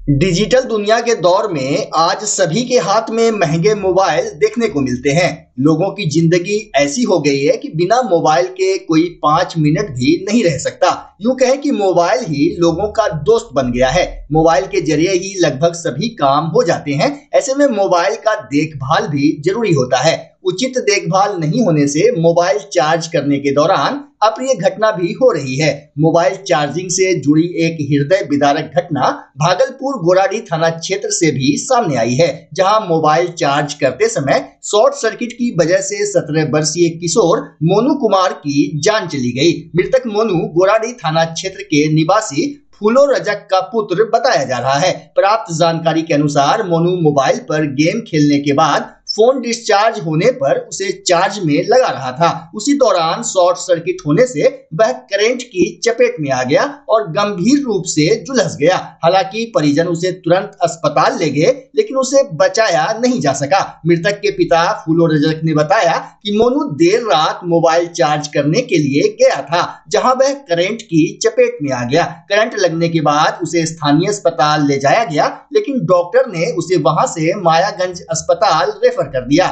Digital दुनिया के दौर में आज सभी के हाथ में महंगे मोबाइल देखने को मिलते हैं। लोगों की जिंदगी ऐसी हो गई है कि बिना मोबाइल के कोई 5 मिनट भी नहीं रह सकता। यूं कहें कि मोबाइल ही लोगों का दोस्त बन गया है। मोबाइल के जरिए ही लगभग सभी काम हो जाते हैं। ऐसे में मोबाइल का देखभाल भी जरूरी होता है। उचित देखभाल नहीं होने से मोबाइल चार्ज करने के दौरान अप्रिय घटना भी हो रही है। मोबाइल चार्जिंग से जुड़ी एक हृदय विदारक घटना भागलपुर गोराडीह थाना क्षेत्र से भी सामने आई है, जहां मोबाइल चार्ज करते समय शॉर्ट सर्किट की वजह से 17 वर्षीय किशोर मोनू कुमार की जान चली गई। मृतक मोनू गोराडीह थाना क्षेत्र के निवासी फूलो रजक का पुत्र बताया जा रहा है। प्राप्त जानकारी के अनुसार मोनू मोबाइल पर गेम खेलने के बाद फोन डिस्चार्ज होने पर उसे चार्ज में लगा रहा था। उसी दौरान शॉर्ट सर्किट होने से वह करंट की चपेट में आ गया और गंभीर रूप से झुलस गया। हालांकि परिजन उसे तुरंत अस्पताल ले गए, लेकिन उसे बचाया नहीं जा सका। मृतक के पिता फूलो रजक ने बताया कि मोनू देर रात मोबाइल चार्ज करने के लिए गया था, जहां वह करंट की चपेट में आ गया। करंट लगने के बाद उसे स्थानीय अस्पताल ले जाया गया, लेकिन डॉक्टर ने उसे वहां से मायागंज अस्पताल रेफर कर दिया।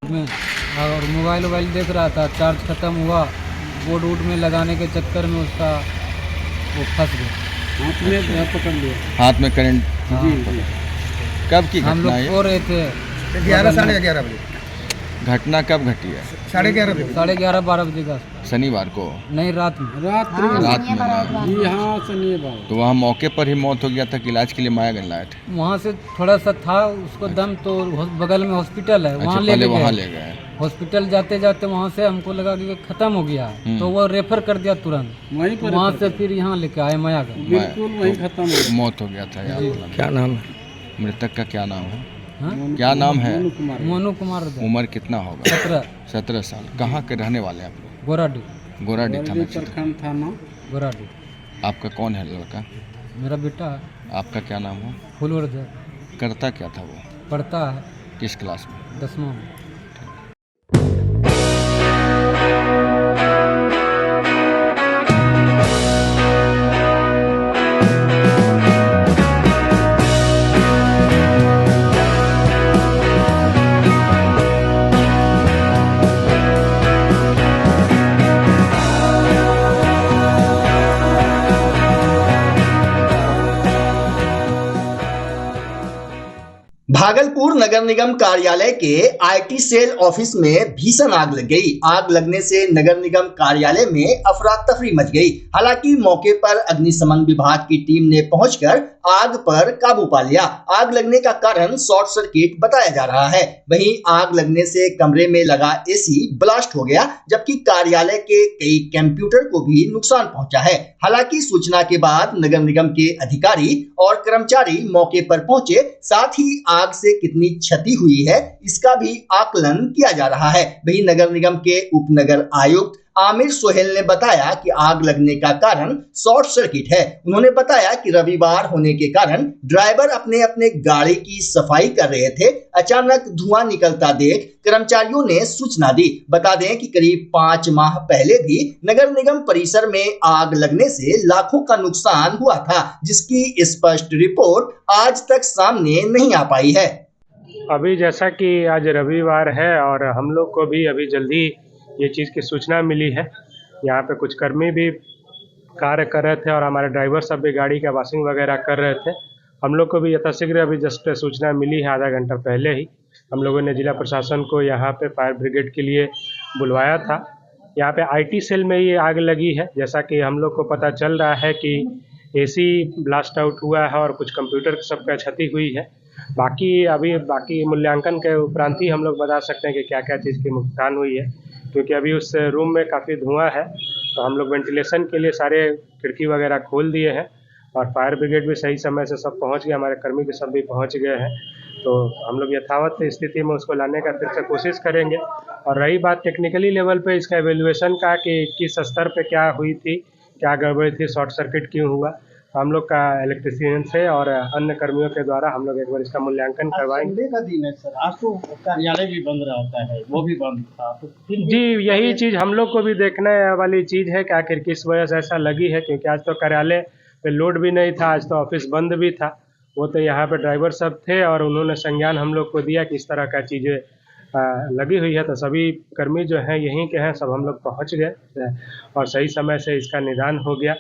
और मोबाइल देख रहा था, चार्ज खत्म हुआ, बोर्ड वोर्ड में लगाने के चक्कर में उसका वो फंस गया, हाथ में पकड़ लिया, हाथ में करंट। कब की हम घटना लोग है? सो रहे थे 11:30 बजे। घटना कब घटी है? 11:30 बजे। 11:30-12 बजे का। शनिवार को? नहीं, रात में रात में ना? जी हाँ, शनिवार। तो वहाँ मौके पर ही मौत हो गया था कि इलाज के लिए मायागंज लाए थे? वहाँ से थोड़ा सा था उसको दम, तो बगल में हॉस्पिटल है, वहाँ पहले वहाँ ले ले गए। हॉस्पिटल जाते जाते वहाँ से हमको लगा कि खत्म हो गया, तो वो रेफर कर दिया तुरंत। वहाँ से फिर यहाँ लेके आए मायागंज, बिल्कुल वहीं खत्म हो गया, मौत हो गया था यहाँ। क्या नाम है मृतक का? क्या नाम है? हाँ? क्या नाम है? मोनू कुमार। उम्र कितना होगा? 17 साल। कहाँ के रहने वाले हैं आप लोग? गोराडीह गोराडीह थाना क्षेत्र। गोराडीह। आपका कौन है लड़का? मेरा बेटा है। आपका क्या नाम है? फूलो रजक। करता क्या था वो? पढ़ता है किस क्लास में? 10वां में। भागलपुर नगर निगम कार्यालय के आईटी सेल ऑफिस में भीषण आग लग गई। आग लगने से नगर निगम कार्यालय में अफरा तफरी मच गई। हालांकि मौके पर अग्निशमन विभाग की टीम ने पहुंचकर आग पर काबू पा लिया। आग लगने का कारण शॉर्ट सर्किट बताया जा रहा है। वहीं आग लगने से कमरे में लगा एसी ब्लास्ट हो गया, जबकि कार्यालय के कई कंप्यूटर को भी नुकसान पहुंचा है। हालांकि सूचना के बाद नगर निगम के अधिकारी और कर्मचारी मौके पर पहुंचे, साथ ही आग से कितनी क्षति हुई है इसका भी आकलन किया जा रहा है। वहीं नगर निगम के उप नगर आयुक्त आमिर सोहेल ने बताया कि आग लगने का कारण शॉर्ट सर्किट है। उन्होंने बताया कि रविवार होने के कारण ड्राइवर अपने अपने गाड़ी की सफाई कर रहे थे। अचानक धुआं निकलता देख कर्मचारियों ने सूचना दी। बता दें कि करीब 5 माह पहले भी नगर निगम परिसर में आग लगने से लाखों का नुकसान हुआ था, जिसकी स्पष्ट रिपोर्ट आज तक सामने नहीं आ पाई है। अभी जैसा कि आज रविवार है और हम लोग को भी अभी जल्दी ये चीज़ की सूचना मिली है। यहाँ पे कुछ कर्मी भी कार्य कर रहे थे और हमारे ड्राइवर सब भी गाड़ी का वॉशिंग वगैरह कर रहे थे। हम लोग को भी यथाशीघ्र अभी जस्ट सूचना मिली है, आधा घंटा पहले ही हम लोगों ने जिला प्रशासन को यहाँ पे फायर ब्रिगेड के लिए बुलवाया था। यहाँ पे आईटी सेल में ये आग लगी है। जैसा कि हम लोग को पता चल रहा है कि एसी ब्लास्ट आउट हुआ है और कुछ कंप्यूटर सबका क्षति हुई है। बाकी मूल्यांकन के उपरांत ही हम लोग बता सकते हैं कि क्या क्या चीज़ की नुकसान हुई है, क्योंकि अभी उस रूम में काफ़ी धुआं है। तो हम लोग वेंटिलेशन के लिए सारे खिड़की वगैरह खोल दिए हैं और फायर ब्रिगेड भी सही समय से सब पहुंच गए, हमारे कर्मी भी सब भी पहुंच गए हैं। तो हम लोग यथावत स्थिति में उसको लाने का फिर से कोशिश करेंगे। और रही बात टेक्निकली लेवल पे इसका एवेल्युएशन का कि किस स्तर पे क्या हुई थी, क्या गड़बड़ी थी, शॉर्ट सर्किट क्यों हुआ, हम लोग का इलेक्ट्रीशियन से और अन्य कर्मियों के द्वारा हम लोग एक बार इसका मूल्यांकन करवाएंगे। संडे का दिन है सर, आज तो कार्यालय भी बंद रहता है, वो भी बंद था, तो जी यही चीज़ हम लोग को भी देखने वाली चीज़ है कि आखिर किस वजह से ऐसा लगी है, क्योंकि आज तो कार्यालय पे लोड भी नहीं था, आज तो ऑफिस बंद भी था वो तो यहाँ पे ड्राइवर सब थे और उन्होंने संज्ञान हम लोग को दिया कि इस तरह का चीज़ें लगी हुई है। तो सभी कर्मी जो हैं यहीं के हैं, सब हम लोग पहुँच गए और सही समय से इसका निदान हो गया।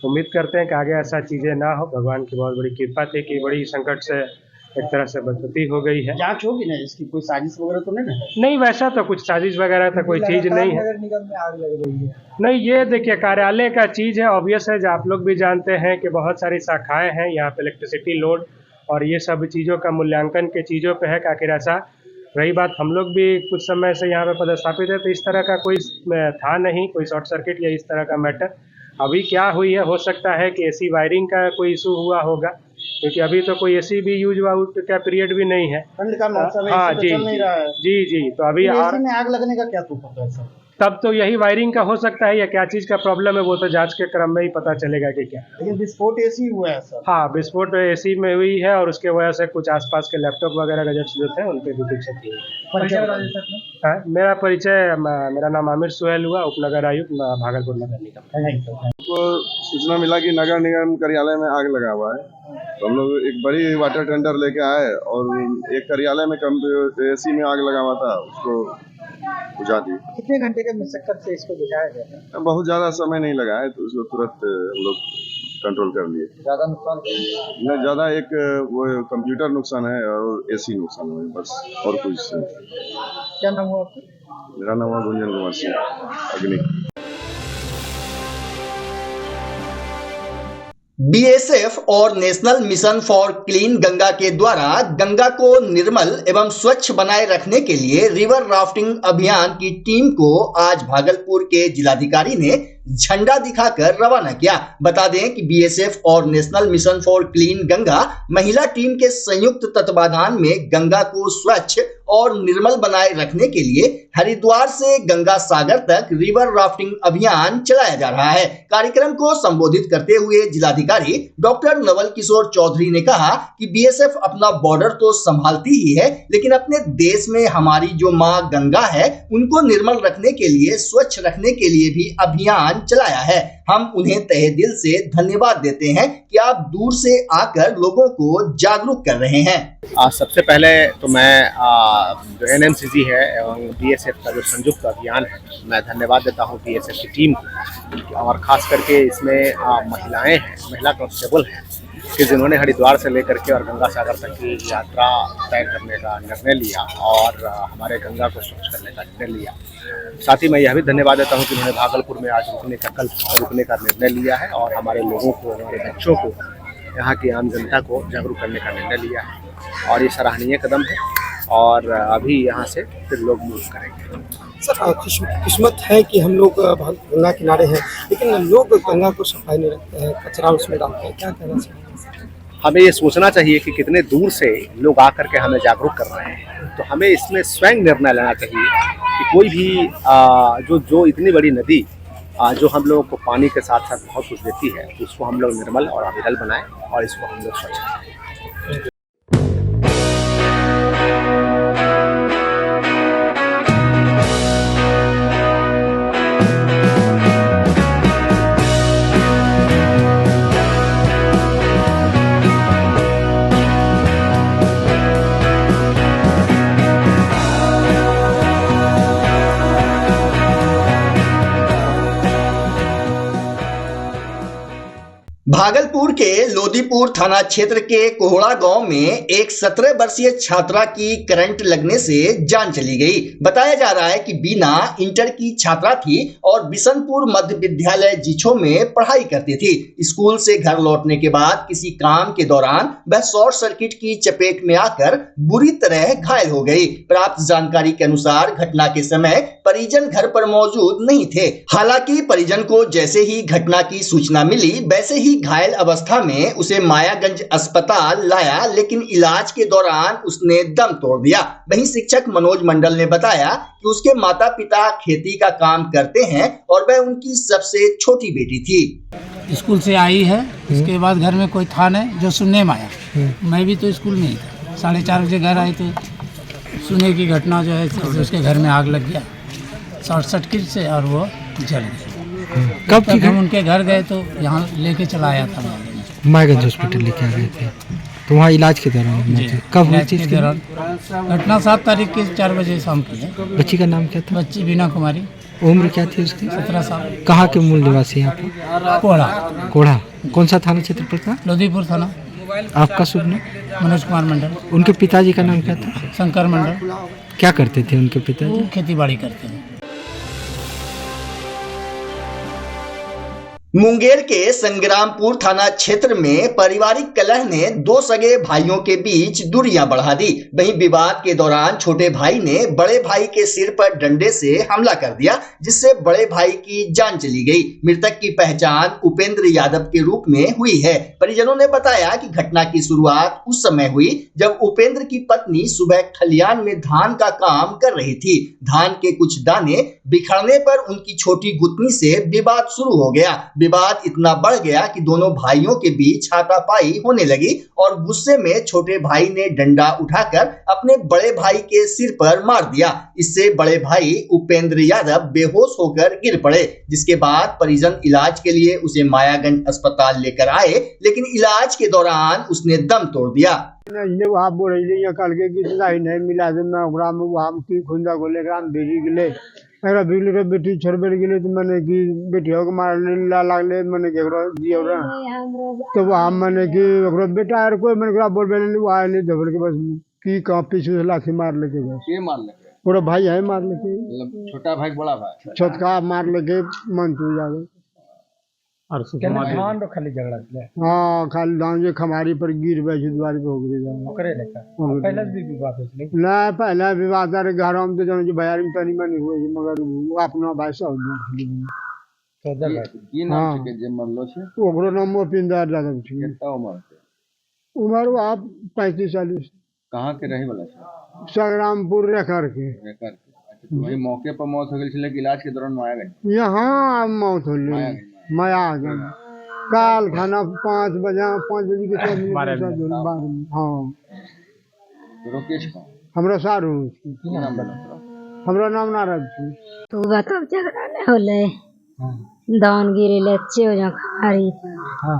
उम्मीद करते हैं कि आगे ऐसा चीज़ें ना हो। भगवान की बहुत बड़ी कृपा थी कि बड़ी संकट से एक तरह से बचती हो गई है। जांच होगी ना इसकी, कोई साजिश वगैरह तो नहीं ना? नहीं, वैसा तो कुछ साजिश वगैरह तो कोई चीज़ नहीं है। नगर निगम में आग लग रही है। नहीं, ये देखिए कार्यालय का चीज़ है, ऑब्वियस है। जो आप लोग भी जानते हैं कि बहुत सारी शाखाएं हैं यहाँ पे, इलेक्ट्रिसिटी लोड और ये सब चीज़ों का मूल्यांकन के चीज़ों पे है कि आखिर ऐसा। रही बात, हम लोग भी कुछ समय से यहाँ पे पदस्थापित है, तो इस तरह का कोई था नहीं, कोई शॉर्ट सर्किट या इस तरह का मैटर। अभी क्या हुई है, हो सकता है कि एसी वायरिंग का कोई इशू हुआ होगा, क्योंकि अभी तो कोई एसी भी यूज आउट का पीरियड भी नहीं है। ठंड का मौसम है, हाँ इससे तो चल नहीं रहा है। जी तो अभी एसी में आग लगने का क्या तुम पता है सर? तब तो यही वायरिंग का हो सकता है या क्या चीज़ का प्रॉब्लम है, वो तो जांच के क्रम में ही पता चलेगा कि क्या। लेकिन विस्फोट एसी हुआ है सर। हाँ, विस्फोट एसी में हुई है और उसके वजह से कुछ आसपास के लैपटॉप वगैरह गैजेट्स जो थे उन पर भी कुछ क्षति हुई। मेरा परिचय, मेरा नाम आमिर सुहेल हुआ, उपनगर आयुक्त भागलपुर नगर निगम। हमको सूचना मिला कि नगर निगम कार्यालय में आग लगा हुआ है, तो हम लोग एक बड़ी वाटर टेंडर लेके आए और एक कार्यालय में एसी में आग लगा हुआ था, उसको बुझा दी। कितने घंटे के मशक्कत से इसको बुझाया गया था? बहुत ज़्यादा समय नहीं लगा है, तो उसको तुरंत हम लोग कंट्रोल कर लिए। ज़्यादा नुकसान नहीं ज़्यादा, एक वो कंप्यूटर नुकसान है और एसी नुकसान हुआ है, बस और कुछ नहीं। क्या नाम हुआ आपका? मेरा नाम है गुंजन कुमार सिंह अग्नि। बीएसएफ और national mission for clean Ganga के द्वारा गंगा को निर्मल एवं स्वच्छ बनाए रखने के लिए रिवर राफ्टिंग अभियान की टीम को आज भागलपुर के जिलाधिकारी ने झंडा दिखाकर रवाना किया। बता दें कि बीएसएफ और national mission for clean Ganga महिला टीम के संयुक्त तत्वाधान में गंगा को स्वच्छ और निर्मल बनाए रखने के लिए हरिद्वार से गंगा सागर तक रिवर राफ्टिंग अभियान चलाया जा रहा है। कार्यक्रम को संबोधित करते हुए जिलाधिकारी डॉक्टर नवल किशोर चौधरी ने कहा कि बीएसएफ अपना बॉर्डर तो संभालती ही है, लेकिन अपने देश में हमारी जो मां गंगा है उनको निर्मल रखने के लिए, स्वच्छ रखने के लिए भी अभियान चलाया है। हम उन्हें तहे दिल से धन्यवाद देते हैं कि आप दूर से आकर लोगों को जागरूक कर रहे हैं। सबसे पहले तो मैं जो एनएमसीजी है एवं बीएसएफ का जो संयुक्त अभियान है, मैं धन्यवाद देता हूं बीएसएफ की टीम को, और ख़ास करके इसमें महिलाएं हैं, महिला कांस्टेबल हैं कि जिन्होंने हरिद्वार से लेकर के और गंगा सागर तक की यात्रा तय करने का निर्णय लिया और हमारे गंगा को स्वच्छ करने का निर्णय लिया। साथ ही मैं यह भी धन्यवाद देता हूं कि उन्होंने भागलपुर में आज कल रुकने का निर्णय लिया है और हमारे लोगों को, हमारे बच्चों को, यहाँ की आम जनता को जागरूक करने का निर्णय लिया है और ये सराहनीय कदम है और अभी यहाँ से फिर लोग मूव करेंगे। सर, किस्मत है कि हम लोग गंगा किनारे हैं, लेकिन लोग गंगा को सफाई नहीं रखते हैं, कचरा उसमें डालते हैं। क्या कहना चाहिए? हमें ये सोचना चाहिए कि कितने दूर से लोग आकर के हमें जागरूक कर रहे हैं, तो हमें इसमें स्वयं निर्णय लेना चाहिए कि कोई भी जो इतनी बड़ी नदी जो हम लोगों को पानी के साथ साथ बहुत कुछ देती है, तो उसको हम लोग निर्मल और अविरल बनाएं और इसको हम लोग स्वच्छ करें। भागलपुर के लोदीपुर थाना क्षेत्र के कोहड़ा गांव में एक 17 वर्षीय छात्रा की करंट लगने से जान चली गई। बताया जा रहा है कि बीना इंटर की छात्रा थी और बिशनपुर मध्य विद्यालय जीछो में पढ़ाई करती थी। स्कूल से घर लौटने के बाद किसी काम के दौरान वह शॉर्ट सर्किट की चपेट में आकर बुरी तरह घायल हो गई। प्राप्त जानकारी के अनुसार घटना के समय परिजन घर पर मौजूद नहीं थे। हालांकि परिजन को जैसे ही घटना की सूचना मिली, वैसे ही घायल अवस्था में उसे मायागंज अस्पताल लाया, लेकिन इलाज के दौरान उसने दम तोड़ दिया। वहीं शिक्षक मनोज मंडल ने बताया कि उसके माता पिता खेती का काम करते हैं और वह उनकी सबसे छोटी बेटी थी। स्कूल से आई है, इसके बाद घर में कोई था नहीं जो सुनने में आया। मैं भी तो स्कूल में ही था। 4:30 बजे घर आए तो सुने की घटना जो है उसके घर में आग लग गया शॉर्ट सर्किट से और वो जल गया। कब हम उनके घर गए तो यहाँ लेके चला आया था, मायागंज हॉस्पिटल लेके आ गए थे। तो वहाँ इलाज के दौरान जी, कब हुई इलाज थी के इसकी? दौरान घटना 7 तारीख के 4 बजे शाम की है। बच्ची का नाम क्या था? बच्ची बीना कुमारी, उम्र क्या थी उसकी? 17 साल, कहाँ के मूल निवासी हैं आप? कोड़ा, कोढ़ा। कौन सा थाना क्षेत्र पड़ता? लोधीपुर थाना। आपका शुभ नाम? मनोज कुमार मंडल। उनके पिताजी का नाम क्या था? शंकर मंडल। क्या करते थे उनके पिताजी? वो खेती बाड़ी करते हैं। मुंगेर के संग्रामपुर थाना क्षेत्र में पारिवारिक कलह ने दो सगे भाइयों के बीच दूरियां बढ़ा दी। वहीं विवाद के दौरान छोटे भाई ने बड़े भाई के सिर पर डंडे से हमला कर दिया, जिससे बड़े भाई की जान चली गई। मृतक की पहचान उपेंद्र यादव के रूप में हुई है। परिजनों ने बताया कि घटना की शुरुआत उस समय हुई जब उपेंद्र की पत्नी सुबह खलियान में धान का काम कर रही थी। धान के कुछ दाने बिखरने पर उनकी छोटी गुतनी से विवाद शुरू हो गया। विवाद इतना बढ़ गया कि दोनों भाइयों के बीच हाथापाई होने लगी और गुस्से में छोटे भाई ने डंडा उठाकर अपने बड़े भाई के सिर पर मार दिया। इससे बड़े भाई उपेंद्र यादव बेहोश होकर गिर पड़े, जिसके बाद परिजन इलाज के लिए उसे मायागंज अस्पताल लेकर आए, लेकिन इलाज के दौरान उसने दम तोड़ दिया। वहाँ बोल कल के कितना ही नहीं मिला मैं वहाँ खुंदा को लेकर भेजी गए बिगड़ बेटी छोड़ बेट गए तो मैंने कि बेटियों को मारने लागले मैंने दिया तो वहाँ मैंने कि बेटा यार कोई मैंने बोल बेले वहाँ नहीं धबड़ के बस की कहाँ पीछे से लाठी मार लेके बस ये मार लेके पूरा भाई है मार लेके छोटा भाई बड़ा भाई छोटका मार लेके मन टूट जावे और धान तो खाली झगड़ा हाँ खाली धान जो खमारी पर गिर बैठी द्वारी पे हो गई पहले भी विवाद हो ना पहला विवाद अरे घर में तो जो भैया में तनी मनी हुए मगर वो अपना भाई सब की नाम के जे मरलो छे ओकरो नाम उपेंद्र यादव छे। कितना उम्र वो आप 35-40। कहाँ के रहे वाला छे? संग्रामपुर रेखर के। वही मौके पर मौत हो गई छे, लेकिन इलाज के दौरान माया गई। यहाँ मौत हो गई माया गई काल खाना 5 बजे के हाँ रोकेश को हमरा सारू नाम हमरा नाम नाराज छी। तो बताओ झगड़ा नहीं होले दान गिरे लच्चे हो जा खारी हां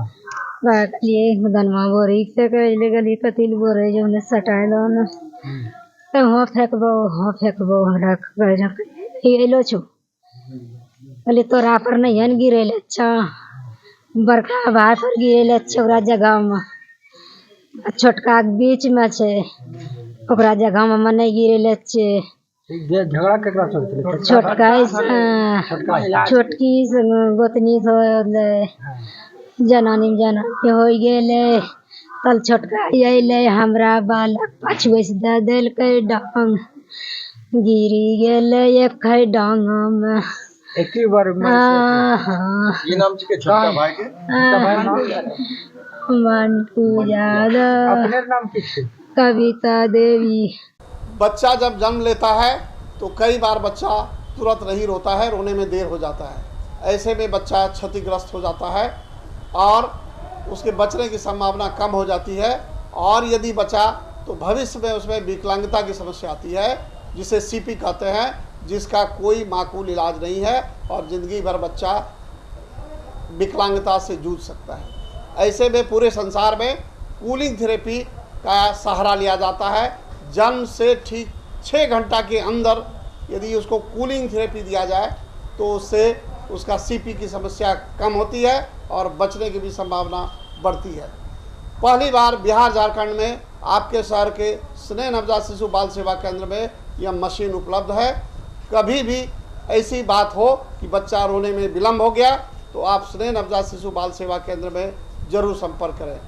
बाकलिए दनवा बोरी से कहले गली पतिल बोरे जो ने सटाइलो न तो हो फेंकबो रख गए ये लो छु अले तोरा पर नहीं हन गिरे लच्चा बड़का भाई पर गिरे लच्चा जगह में छोटका बीच में छे ओकरा जगह में मन गिरे लच्चे झगड़ा केकरा चलते छोटकी गोतनी जनानी हो गेले तल छोटका अले हमरा बालक पछुए से दे देलकै डांग गिरी गेले एक डांग में एक ही बार ये नाम के छोटा भाई के मंटू यादव अपने नाम की कविता देवी। बच्चा जब जन्म लेता है तो कई बार बच्चा तुरंत नहीं रोता है, रोने में देर हो जाता है। ऐसे में बच्चा क्षतिग्रस्त हो जाता है और उसके बचने की संभावना कम हो जाती है और यदि बचा तो भविष्य में उसमें विकलांगता की समस्या आती है, जिसे सीपी कहते हैं, जिसका कोई माकूल इलाज नहीं है और ज़िंदगी भर बच्चा विकलांगता से जूझ सकता है। ऐसे में पूरे संसार में कूलिंग थेरेपी का सहारा लिया जाता है। जन्म से ठीक 6 घंटा के अंदर यदि उसको कूलिंग थेरेपी दिया जाए तो उससे उसका सीपी की समस्या कम होती है और बचने की भी संभावना बढ़ती है। पहली बार बिहार झारखंड में आपके शहर के स्नेह नवजात शिशु बाल सेवा केंद्र में यह मशीन उपलब्ध है। कभी भी ऐसी बात हो कि बच्चा रोने में विलम्ब हो गया तो आप स्नेह नवजात शिशु बाल सेवा केंद्र में जरूर संपर्क करें।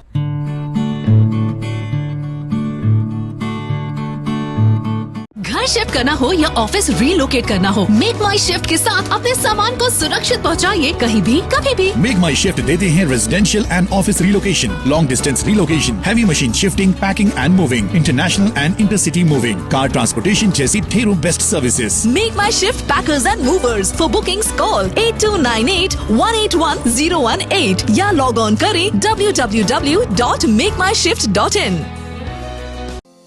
घर शिफ्ट करना हो या ऑफिस रीलोकेट करना हो, मेक माई शिफ्ट के साथ अपने सामान को सुरक्षित पहुंचाइए कहीं भी कभी भी। मेक माई शिफ्ट देते हैं residential and office relocation, long distance relocation, heavy machine shifting, packing and moving, international and intercity moving, car transportation जैसी ढेरों best services. Make my shift packers and movers. For bookings call 8298-181-018 या log on करें www.makemyshift.in।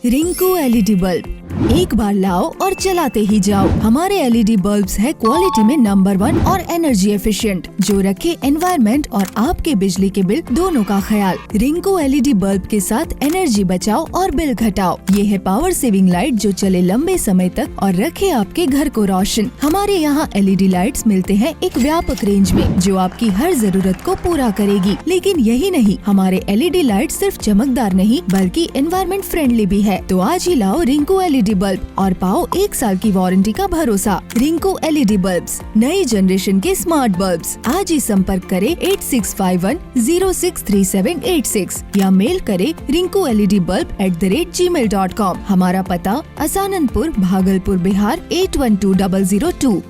Rinku LED bulb, एक बार लाओ और चलाते ही जाओ। हमारे एलईडी बल्ब्स है क्वालिटी में नंबर 1 और एनर्जी एफिशिएंट, जो रखे एनवायरनमेंट और आपके बिजली के बिल दोनों का ख्याल। रिंकू एलईडी बल्ब के साथ एनर्जी बचाओ और बिल घटाओ। ये है पावर सेविंग लाइट जो चले लंबे समय तक और रखे आपके घर को रोशन। हमारे यहाँ एलईडी लाइट्स मिलते हैं एक व्यापक रेंज में, जो आपकी हर जरूरत को पूरा करेगी। लेकिन यही नहीं, हमारे एलईडी लाइट सिर्फ चमकदार नहीं बल्कि एनवायरनमेंट फ्रेंडली भी है। तो आज ही लाओ रिंकू एलईडी बल्ब और पाओ 1 साल की वारंटी का भरोसा। रिंकू एलईडी बल्ब्स, नई जनरेशन के स्मार्ट बल्ब्स। आज ही संपर्क करें 8651063786 या मेल करें rinku.led-bulb@gmail.com। हमारा पता असाननपुर, भागलपुर, बिहार 812002।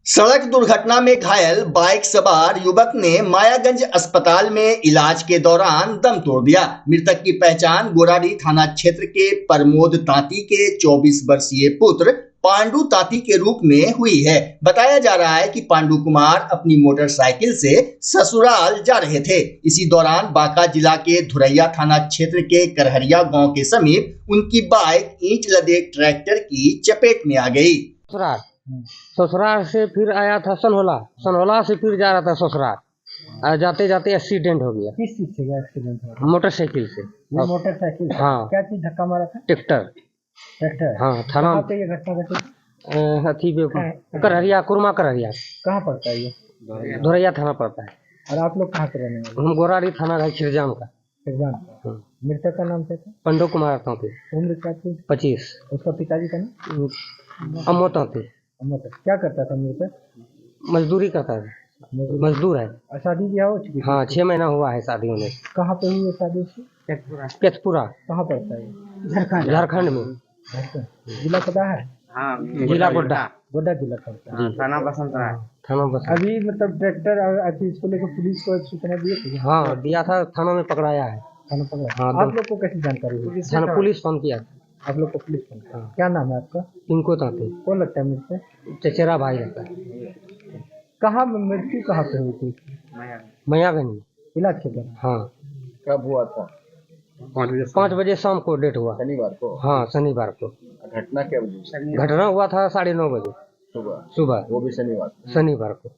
सड़क दुर्घटना में घायल बाइक सवार युवक ने मायागंज अस्पताल में इलाज के दौरान दम तोड़ दिया। मृतक की पहचान गोराडी थाना क्षेत्र के प्रमोद तांती के 24 वर्षीय पुत्र पांडु तांती के रूप में हुई है। बताया जा रहा है कि पांडु कुमार अपनी मोटरसाइकिल से ससुराल जा रहे थे। इसी दौरान बांका जिला के धुरैया थाना क्षेत्र के करहरिया गांव के समीप उनकी बाइक ईंट लदे ट्रैक्टर की चपेट में आ गई। ससुराल से फिर आया था सनहोला से फिर जा रहा था ससुराल। जाते जाते एक्सीडेंट हो गया। किस चीज से एक्सीडेंट हुआ? मोटरसाइकिल से। मोटरसाइकिल? हाँ। क्या चीज धक्का मारा था? ट्रैक्टर। हाँ, थाना पे ये घटना घटी? करहरिया, कुरमा करहरिया। कहाँ पड़ता है ये? धुरैया थाना पड़ता है। और आप लोग कहाँ के रहने वाले? हम गोराडी थाना है, खिरजाम का। मृतक का नाम क्या था? पंडू कुमार तांती। उम्र क्या थी? 25। उसका पिताजी का नाम? अमो तांती। क्या करता था मृतक? मजदूरी करता है, मजदूर है। शादी ब्याह हो चुकी? हाँ, 6 महीना हुआ है शादी होने। कहाँ पे हुई है शादी? केतपुरा। कहाँ पड़ता है? झारखंड में। जिला पता है? हाँ, जिला गोड्डा जिला पड़ता है। थाना बसंत। अभी मतलब ट्रैक्टर इसको लेकर पुलिस को सूचना दिए थे? हाँ, दिया था, थाना में पकड़ाया है। थाना पकड़ा? हाँ। आप लोग को कैसी जानकारी हुई? थाना पुलिस फोन किया। आप लोग को पुलिस फोन? क्या नाम है आपका? इनको तांती। कौन लगता है मुझसे? चचेरा भाई लगता है। कहाँ मृत्यु कहाँ पे हुई थी? मयागंज में। इलाज के दौरान? हाँ। कब हुआ था? 5 बजे शाम को डेट हुआ। शनिवार को? हाँ, शनिवार को। घटना क्या बजे? घटना हुआ था 9:30 बजे सुबह। वो भी शनिवार को।